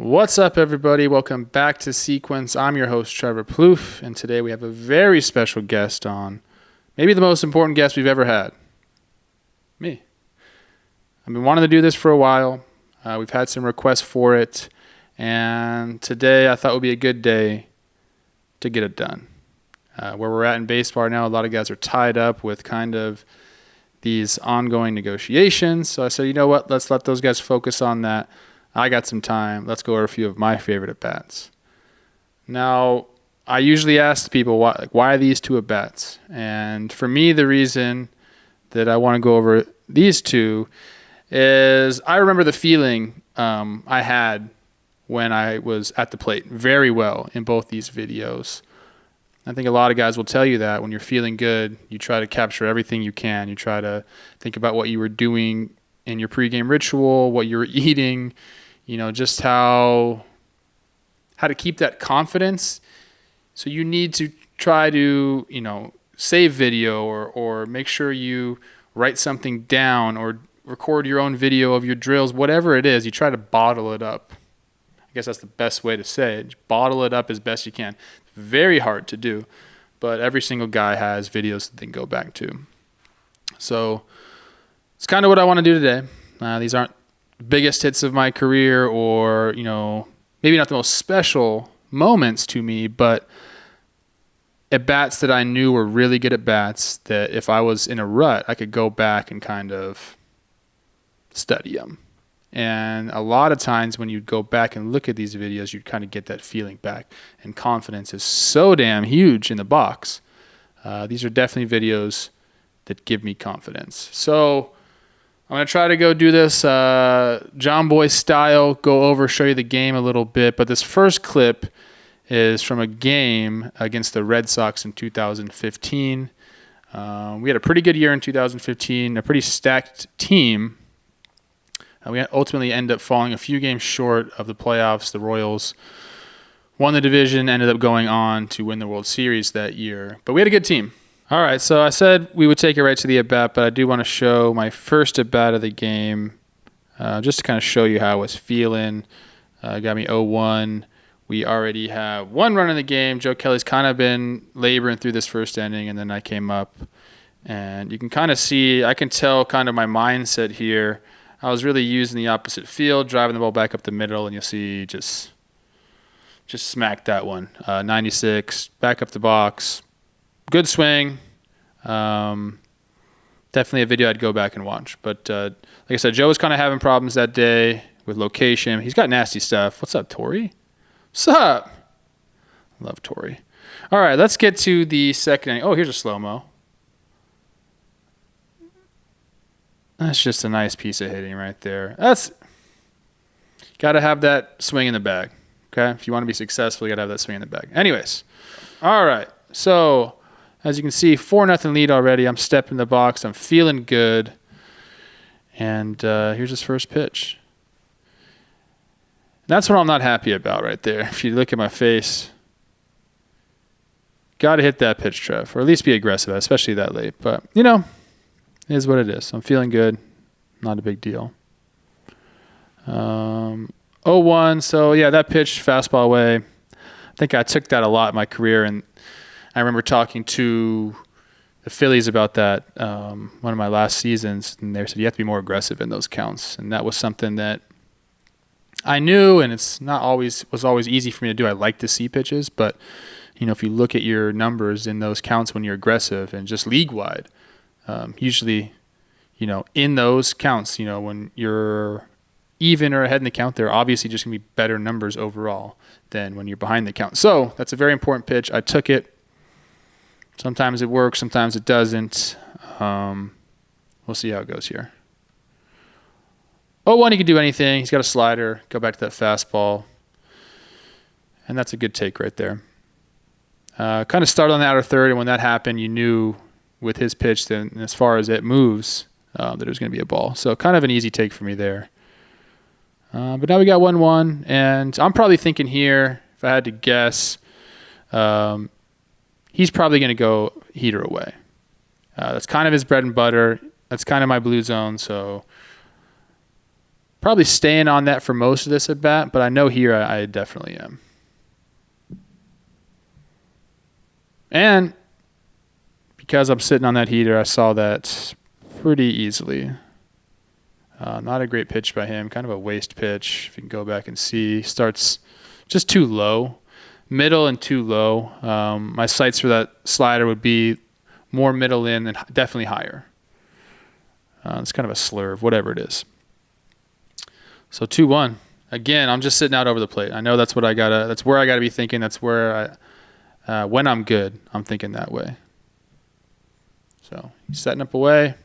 What's up, everybody? Welcome back to Sequence. I'm your host, Trevor Plouffe, and today we have a very special guest on. Maybe the most important guest we've ever had. Me. I've been wanting to do this for a while. We've had some requests for it, and today I thought would be a good day to get it done. Where we're at in baseball right now, a lot of guys are tied up with kind of these ongoing negotiations. So I said, you know what? Let's let those guys focus on that. I got some time. Let's go over a few of my favorite at-bats. Now, I usually ask people, why are these two at-bats? And for me, the reason that I want to go over these two is I remember the feeling I had when I was at the plate very well in both these videos. I think a lot of guys will tell you that when you're feeling good, you try to capture everything you can. You try to think about what you were doing in your pregame ritual, what you were eating, just how to keep that confidence. So you need to try to, save video or make sure you write something down or record your own video of your drills, whatever it is, you try to bottle it up. I guess that's the best way to say it. Just bottle it up as best you can. It's very hard to do, but every single guy has videos that they can go back to. So it's kind of what I want to do today. These aren't biggest hits of my career or, maybe not the most special moments to me, but at-bats that I knew were really good at-bats that if I was in a rut, I could go back and kind of study them. And a lot of times when you'd go back and look at these videos, you'd kind of get that feeling back. And confidence is so damn huge in the box. These are definitely videos that give me confidence. So I'm going to try to go do this Jomboy style, go over, show you the game a little bit. But this first clip is from a game against the Red Sox in 2015. We had a pretty good year in 2015, a pretty stacked team. We ultimately ended up falling a few games short of the playoffs. The Royals won the division, ended up going on to win the World Series that year. But we had a good team. All right, so I said we would take it right to the at-bat, but I do want to show my first at-bat of the game just to kind of show you how I was feeling. Got me 0-1. We already have one run in the game. Joe Kelly's kind of been laboring through this first inning, and then I came up. And you can kind of see, I can tell kind of my mindset here. I was really using the opposite field, driving the ball back up the middle, and you'll see just smacked that one. 96, back up the box. Good swing. Definitely a video I'd go back and watch. But like I said, Joe was kind of having problems that day with location. He's got nasty stuff. What's up, Tori? What's up? Love Tori. All right, let's get to the second inning. Oh, here's a slow-mo. That's just a nice piece of hitting right there. Got to have that swing in the bag. Okay? If you want to be successful, you got to have that swing in the bag. Anyways. All right. So as you can see, 4-0 lead already. I'm stepping the box. I'm feeling good. And here's his first pitch. That's what I'm not happy about right there. If you look at my face, got to hit that pitch, Trev, or at least be aggressive, especially that late. But, it is what it is. I'm feeling good. Not a big deal. 0-1. So, yeah, that pitch, fastball away. I think I took that a lot in my career, and I remember talking to the Phillies about that one of my last seasons, and they said you have to be more aggressive in those counts. And that was something that I knew, and it's not always easy for me to do. I like to see pitches, but if you look at your numbers in those counts when you're aggressive and just league-wide, usually, in those counts, when you're even or ahead in the count, they're obviously just going to be better numbers overall than when you're behind the count. So that's a very important pitch. I took it. Sometimes it works, sometimes it doesn't. We'll see how it goes here. 0-1, he can do anything. He's got a slider. Go back to that fastball. And that's a good take right there. Kind of started on the outer third, and when that happened, you knew with his pitch, then as far as it moves, that it was going to be a ball. So kind of an easy take for me there. But now we got 1-1, and I'm probably thinking here, if I had to guess, he's probably going to go heater away. That's kind of his bread and butter. That's kind of my blue zone, so Probably staying on that for most of this at bat, but I know here I definitely am. And because I'm sitting on that heater, I saw that pretty easily. Not a great pitch by him, kind of a waste pitch. If you can go back and see, starts just too low, middle and too low. My sights for that slider would be more middle in and definitely higher. It's kind of a slurve, whatever it is. So 2-1. Again, I'm just sitting out over the plate. I know that's where I gotta be thinking. That's where when I'm good, I'm thinking that way. So he's setting up away.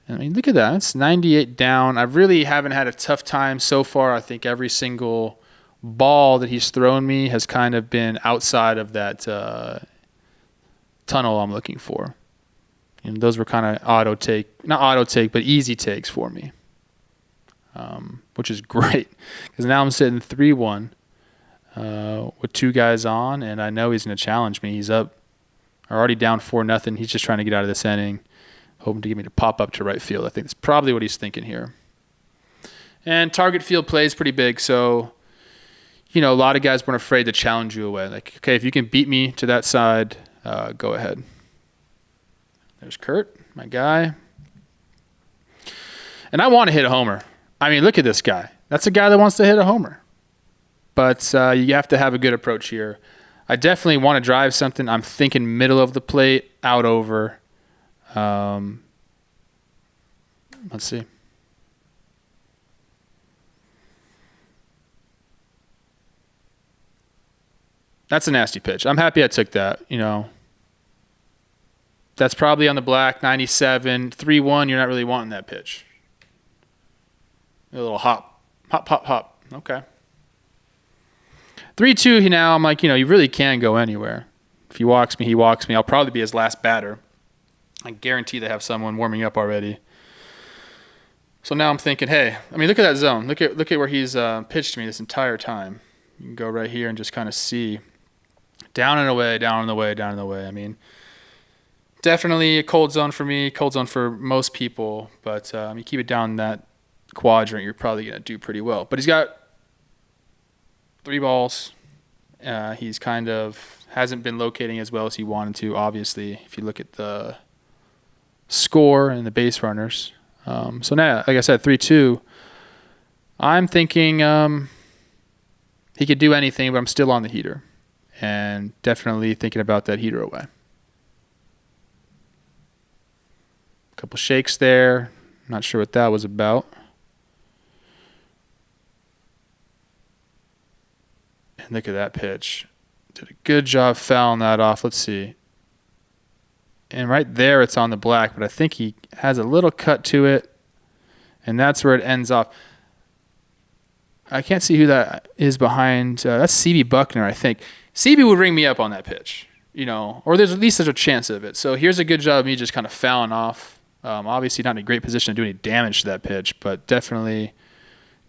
I mean, look at that. It's 98 down. I really haven't had a tough time so far. I think every single ball that he's thrown me has kind of been outside of that tunnel I'm looking for. And those were kind of not auto take, but easy takes for me, which is great because now I'm sitting 3-1 with 2 guys on, and I know he's going to challenge me. He's up, already down 4-0. He's just trying to get out of this inning, hoping to get me to pop up to right field. I think that's probably what he's thinking here. And target field play is pretty big, so a lot of guys weren't afraid to challenge you away. Like, okay, if you can beat me to that side, go ahead. There's Kurt, my guy. And I want to hit a homer. I mean, look at this guy. That's a guy that wants to hit a homer. But you have to have a good approach here. I definitely want to drive something. I'm thinking middle of the plate, out over. Let's see. That's a nasty pitch. I'm happy I took that, That's probably on the black, 97, 3-1. You're not really wanting that pitch. A little hop. Hop, hop, hop. Okay. 3-2 now. I'm like, you really can go anywhere. If he walks me, he walks me. I'll probably be his last batter. I guarantee they have someone warming up already. So now I'm thinking, hey, I mean, look at that zone. Look at where he's pitched me this entire time. You can go right here and just kind of see. Down and away, down and away, down and away. I mean, definitely a cold zone for me, cold zone for most people. But you keep it down that quadrant, you're probably going to do pretty well. But he's got 3 balls. He's kind of hasn't been locating as well as he wanted to, obviously, if you look at the score and the base runners. So now, like I said, 3-2. I'm thinking he could do anything, but I'm still on the heater. And definitely thinking about that heater away. A couple shakes there. Not sure what that was about. And look at that pitch. Did a good job fouling that off. Let's see. And right there it's on the black, but I think he has a little cut to it. And that's where it ends off. I can't see who that is behind. That's CB Buckner, I think. CB would ring me up on that pitch, or there's at least a chance of it. So here's a good job of me just kind of fouling off. Obviously not in a great position to do any damage to that pitch, but definitely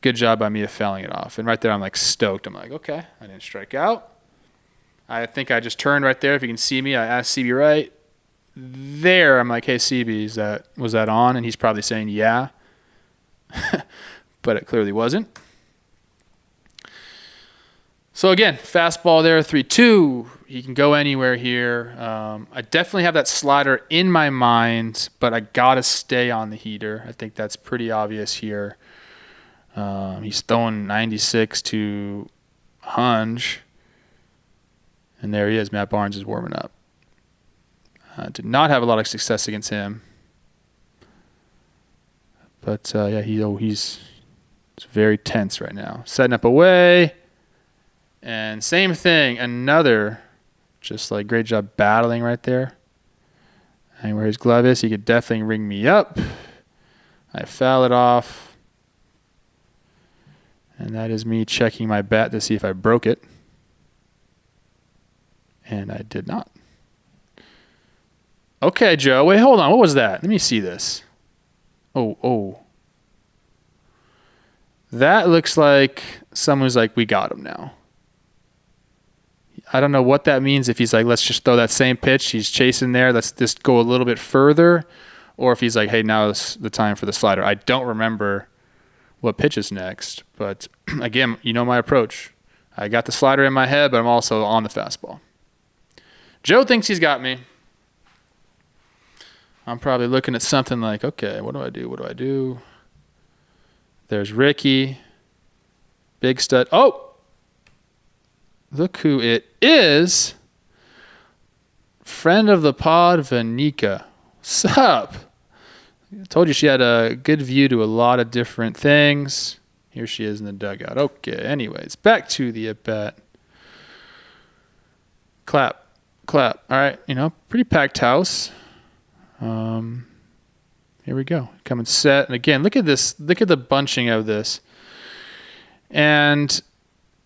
good job by me of fouling it off. And right there I'm like stoked. I'm like, okay, I didn't strike out. I think I just turned right there. If you can see me, I asked CB right there. I'm like, hey, CB, was that on? And he's probably saying yeah. But it clearly wasn't. So again, fastball there, 3-2. He can go anywhere here. I definitely have that slider in my mind, but I got to stay on the heater. I think that's pretty obvious here. He's throwing 96 to Hunch. And there he is. Matt Barnes is warming up. Did not have a lot of success against him. But, yeah, he's very tense right now. Setting up away. And same thing, another just like great job battling right there. And where his glove is, he could definitely ring me up. I foul it off. And that is me checking my bat to see if I broke it. And I did not. Okay, Joe. Wait, hold on. What was that? Let me see this. Oh. That looks like someone's like, we got him now. I don't know what that means. If he's like, let's just throw that same pitch. He's chasing there. Let's just go a little bit further. or if he's like, hey, now is the time for the slider. I don't remember what pitch is next, but again, you know my approach. I got the slider in my head, but I'm also on the fastball. Joe thinks he's got me. I'm probably looking at something like, okay, what do I do? What do I do? There's Ricky. Big stud. Oh! Look who it is. Friend of the pod, Vanika. What's up? I told you she had a good view to a lot of different things. Here she is in the dugout. Okay, anyways, back to the at-bat. Clap. All right, pretty packed house. Here we go. Coming set. And again, look at this. Look at the bunching of this. And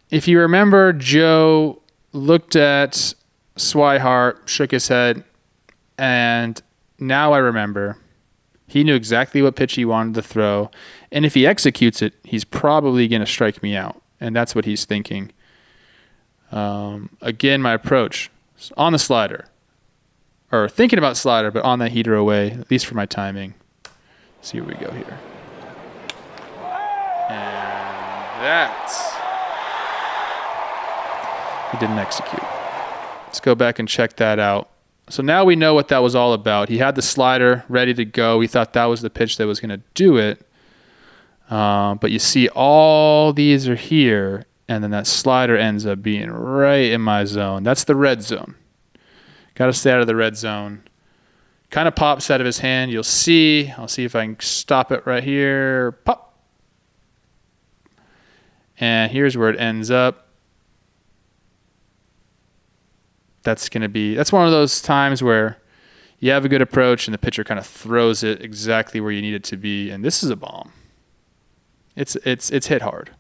if you remember, Joe looked at Swihart, shook his head, and now I remember he knew exactly what pitch he wanted to throw. And if he executes it, he's probably going to strike me out. And that's what he's thinking. Again, my approach on the slider. Or thinking about slider, but on that heater away, at least for my timing. See where we go here. And that's... he didn't execute. Let's go back and check that out. So now we know what that was all about. He had the slider ready to go. He thought that was the pitch that was going to do it. But you see all these are here, and then that slider ends up being right in my zone. That's the red zone. Got to stay out of the red zone. Kind of pops out of his hand. You'll see. I'll see if I can stop it right here. Pop. And here's where it ends up. That's one of those times where you have a good approach and the pitcher kind of throws it exactly where you need it to be. And this is a bomb. It's hit hard.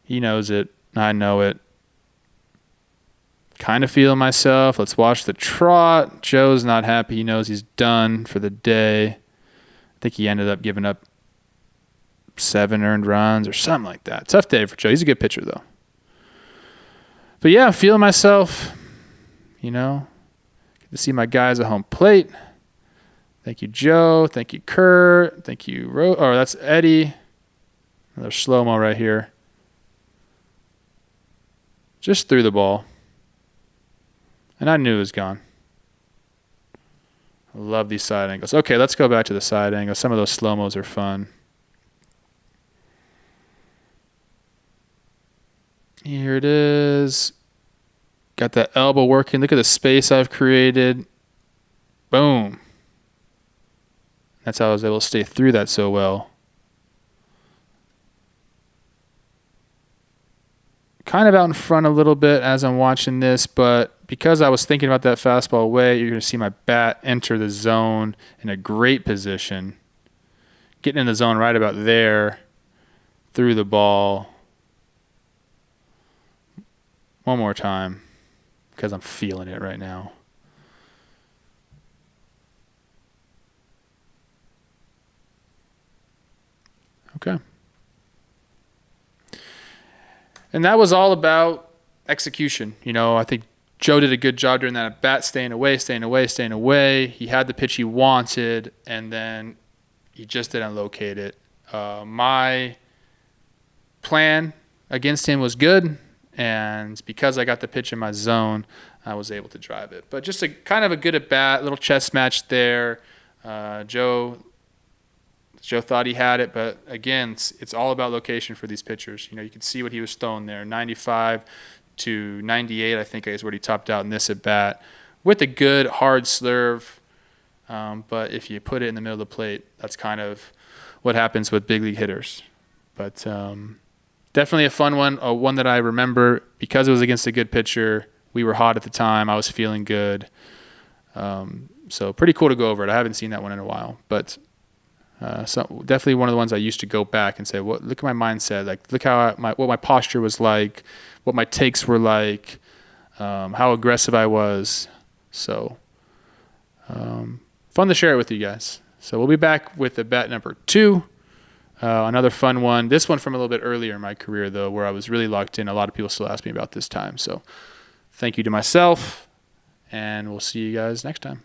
He knows it. I know it. Kind of feeling myself. Let's watch the trot. Joe's not happy. He knows he's done for the day. I think he ended up giving up 7 earned runs or something like that. Tough day for Joe. He's a good pitcher, though. But yeah, feeling myself. Get to see my guys at home plate. Thank you, Joe. Thank you, Kurt. Thank you, that's Eddie. Another slow-mo right here. Just threw the ball. And I knew it was gone. I love these side angles. Okay, let's go back to the side angles. Some of those slow-mos are fun. Here it is. Got that elbow working. Look at the space I've created. Boom. That's how I was able to stay through that so well. Kind of out in front a little bit as I'm watching this, but because I was thinking about that fastball away, you're going to see my bat enter the zone in a great position. Getting in the zone right about there. Threw the ball. One more time, because I'm feeling it right now. Okay. And that was all about execution. I think Joe did a good job during that at bat, staying away. He had the pitch he wanted, and then he just didn't locate it. My plan against him was good, and because I got the pitch in my zone, I was able to drive it. But just a kind of a good at bat, little chess match there. Joe thought he had it, but again, it's all about location for these pitchers. You can see what he was throwing there, 95 to 98, I think is what he topped out in this at bat, with a good hard slurve. But if you put it in the middle of the plate, that's kind of what happens with big league hitters. But definitely a fun one, one that I remember because it was against a good pitcher. We were hot at the time. I was feeling good. So pretty cool to go over it. I haven't seen that one in a while, but so definitely one of the ones I used to go back and say, look at my mindset. Like, look how what my posture was like, what my takes were like, how aggressive I was. So fun to share it with you guys. So we'll be back with the bet number 2. Another fun one. This one from a little bit earlier in my career, though, where I was really locked in. A lot of people still ask me about this time. So thank you to myself and we'll see you guys next time.